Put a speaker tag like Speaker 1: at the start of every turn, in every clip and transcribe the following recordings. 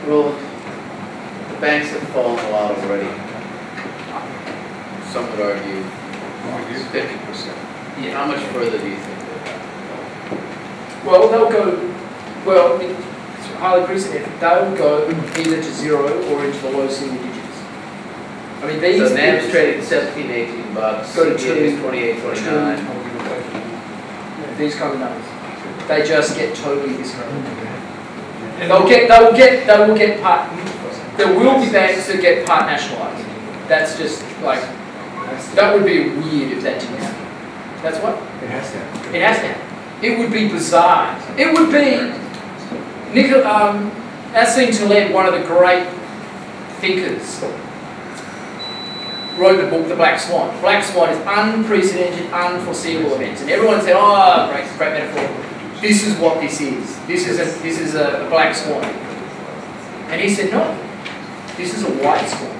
Speaker 1: Well, the banks have fallen a lot already. Some would argue 50%.
Speaker 2: Yeah.
Speaker 1: How much further do you think they'll have?
Speaker 2: Well, they'll go, well, I mean, it's highly precedented. They'll go either to 0 or into the low single digits. I mean, these...
Speaker 1: So NAM's trading 17, 18 bucks,
Speaker 2: go to
Speaker 1: CPA is 28, 29.
Speaker 2: These kind of numbers. They just get totally discounted. And they will get part, there will be banks that get part nationalised. That's just like, that would be weird if that didn't happen. That's what?
Speaker 3: It has to happen.
Speaker 2: It has to happen. It would be bizarre. It would be, Nassim Taleb, one of the great thinkers, wrote the book The Black Swan. Black Swan is unprecedented, unforeseeable events. And everyone said, oh, great metaphor. This is what this is. This is a black swan. And he said, no, this is a white swan.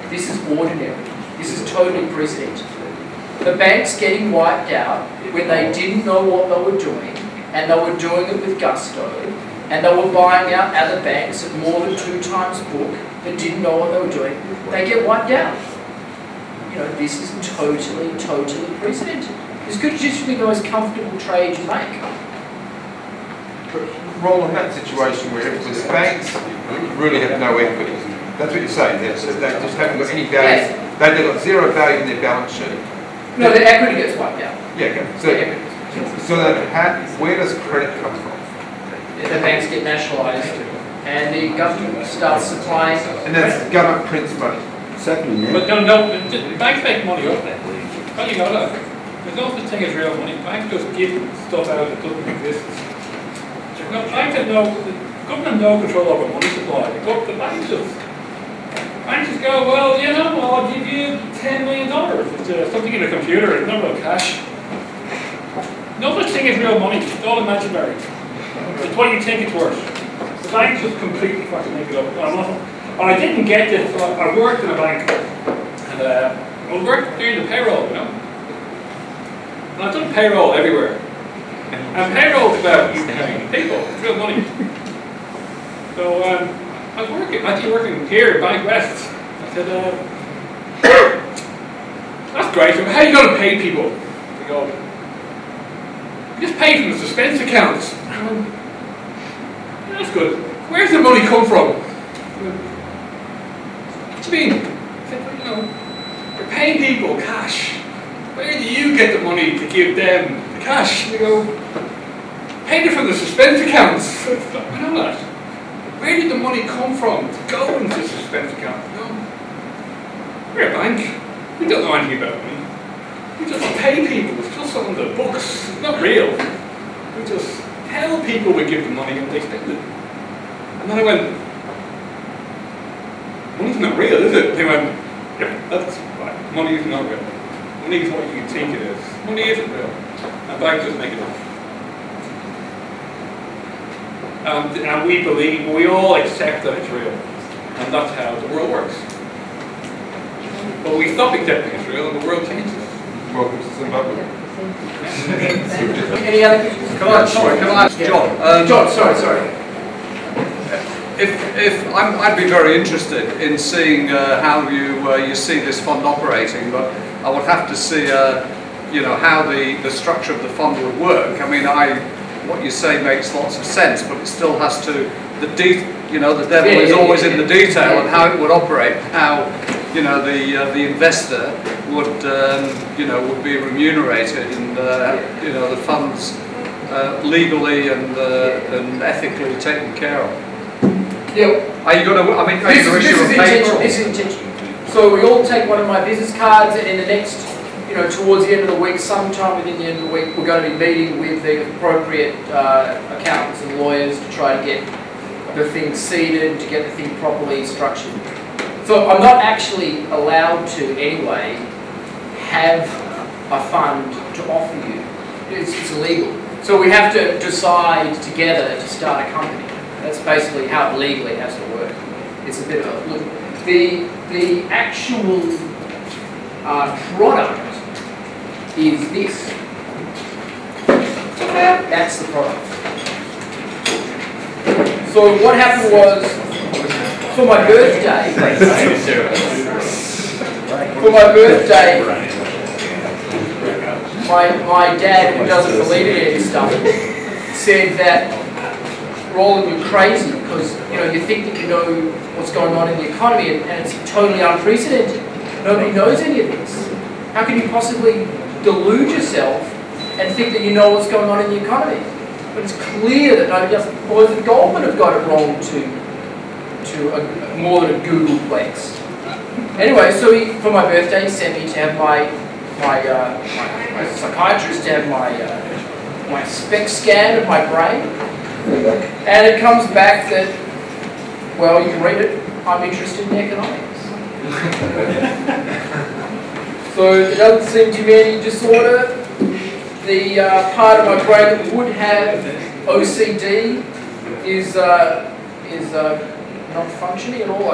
Speaker 2: This is ordinary. This is totally precedented. The banks getting wiped out when they didn't know what they were doing, and they were doing it with gusto, and they were buying out other banks at more than 2 times book that didn't know what they were doing. They get wiped out. You know, this is totally precedented. This could just be the most comfortable trade you make.
Speaker 3: Roll on that situation where the banks really have no equity. That's what you're saying. They just haven't got any value.
Speaker 2: Yes.
Speaker 3: They've got 0 value in their balance sheet.
Speaker 2: No, the equity gets wiped out.
Speaker 3: Yeah, okay. So then where does credit come from?
Speaker 2: The banks get nationalised, and the government starts supplying.
Speaker 3: And then government prints money.
Speaker 4: Exactly.
Speaker 5: But no, banks make money up then. How do you know that? There's no such thing as real money. Banks just give stuff out that doesn't exist. No, banks have no, the government has no control over money supply. The banks just go, well, you know, I'll give you $10 million. It's something in a computer, it's not real cash. No such thing as real money. It's all imaginary. It's what you think it's worth. The banks just completely fucking make it up. I didn't get this. I worked in a bank, and I worked doing the payroll, you know. And I've done payroll everywhere. And payroll is about you paying people. It's real money. So I was working here at Bank West. I said, that's great. So how are you going to pay people? They go, you just pay from the suspense accounts. That's good. Where's the money come from? What do you mean? I said, you know, you're paying people cash. Where do you get the money to give them the cash? They go, paid it from the suspense accounts. I know that. Where did the money come from to go into the suspense account? No. We're a bank. We don't know anything about money. We just pay people. It's just on the books. It's not real. We just tell people we give them money and they spend it. And then I went, money's not real, is it? They went, yeah, that's right. Money is not real. Money is what you think it is. Money isn't real. And banks just make it up. And we believe, we all accept that it's real. And that's how the world works. But we stop accepting it's real and the world changes.
Speaker 3: Welcome to Zimbabwe.
Speaker 2: Any other questions?
Speaker 6: Can I ask John?
Speaker 2: John, sorry.
Speaker 6: I'd be very interested in seeing how you see this fund operating, but I would have to see, how the structure of the fund would work. I mean, what you say makes lots of sense, but it still has to, the devil is always in the detail and how it would operate, how, the investor would be remunerated and, the funds legally and ethically taken care of.
Speaker 2: Yeah.
Speaker 6: Are you going to, are you going to issue a paper?
Speaker 2: This is intentional. So we all take one of my business cards, and in the next, towards the end of the week, sometime within the end of the week, we're going to be meeting with the appropriate accountants and lawyers to try to get the thing seeded, to get the thing properly structured. So I'm not actually allowed to, anyway, have a fund to offer you. It's illegal. So we have to decide together to start a company. That's basically how it legally has to work. It's a bit of a look. The actual product is this. That's the product. So what happened was, for my birthday, my dad, who doesn't believe in any stuff, said that, Roland, you're crazy because you think that you know what's going on in the economy and it's totally unprecedented. Nobody knows any of this. How can you possibly delude yourself and think that you know what's going on in the economy? But it's clear that nobody does. Well, the Goldman have got it wrong to more than a Googleplex. Anyway, so for my birthday, he sent me to have my psychiatrist to have my spec scan of my brain, and it comes back that, well, you can read it, I'm interested in economics. So there doesn't seem to be any disorder. The part of my brain that would have OCD is not functioning at all.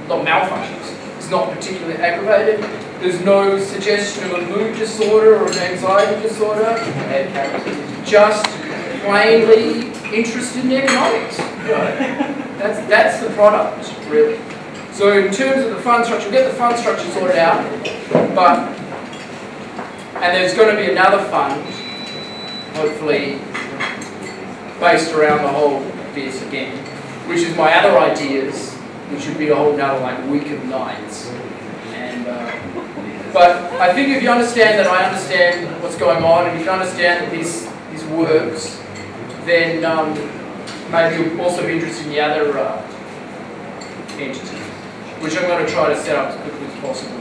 Speaker 2: Not malfunctions. It's not particularly aggravated. There's no suggestion of a mood disorder or an anxiety disorder. Just plainly interested in economics. That's the product, really. So in terms of the fund structure, we'll get the fund structure sorted out, and there's going to be another fund, hopefully based around the whole this again, which is my other ideas, which would be a whole nother week of nights. And but I think if you understand that I understand what's going on, and if you understand that this works, then maybe you'll also be interested in the other entity, which I'm going to try to set up as quickly as possible.